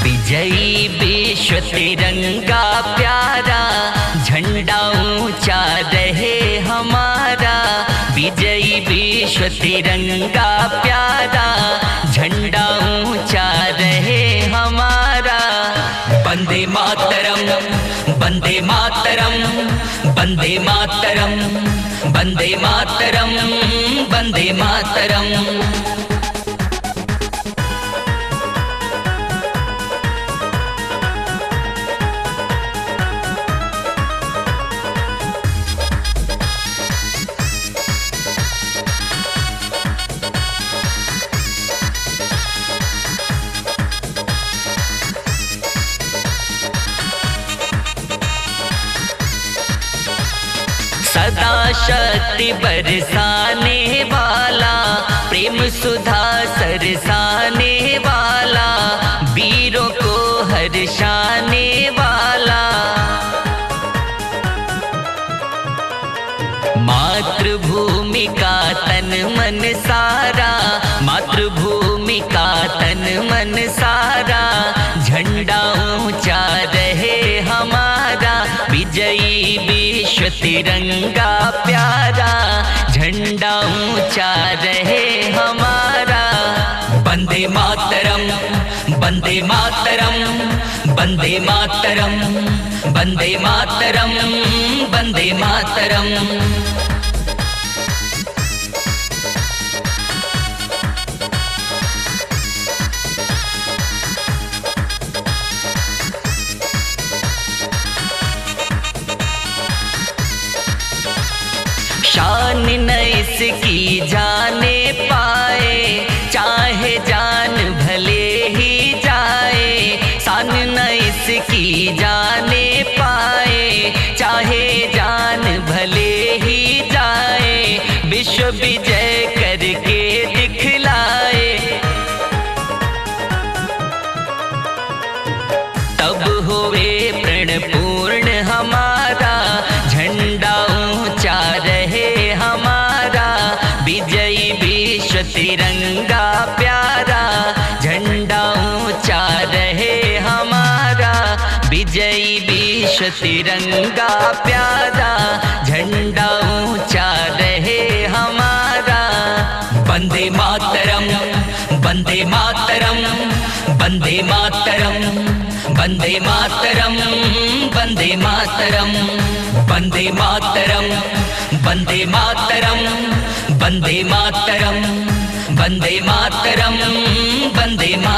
विजयी विश्व तिरंगा प्यारा, झंडा ऊंचा रहे हमारा। विजयी विश्व तिरंगा प्यारा, झंडा ऊंचा रहे हमारा। वंदे मातरम, वंदे मातरम, वंदे मातरम, वंदे मातरम, वंदे मातरम। सदा शक्ति बरसाने वाला, प्रेम सुधा सरसाने वाला, वीरों को हर्षाने वाला। मातृभूमि का तन मन सारा, मातृभूमि का तन मन सारा, झंडा ऊंचा रहे हमारा। विजयी विश्व तिरंगा प्यारा, झंडा ऊंचा रहे हमारा। वंदे मातरम, वंदे मातरम, वंदे मातरम, वंदे मातरम, वंदे मातरम। शान न इसकी जाने पाए, चाहे जान भले ही जाए। शान न इसकी जाने पाए, चाहे जान भले ही जाए। विश्व विजय करके दिखलाए, तब हुए प्रण पूर्ण हमारा। झंडा ऊंचा रहे हमारा, विजयी विश्व तिरंगा प्यारा। झंडा ऊंचा रहे हमारा, विजयी विश्व तिरंगा प्यारा। झंडा ऊंचा रहे हमारा। वंदे मातरम, वंदे मातरम, वंदे मातरम, वंदे मातरम, वंदे मातरम। वंदे मातरम, वंदे मातरम, वंदे मातरम, वंदे मातरम, वंदे मातरम।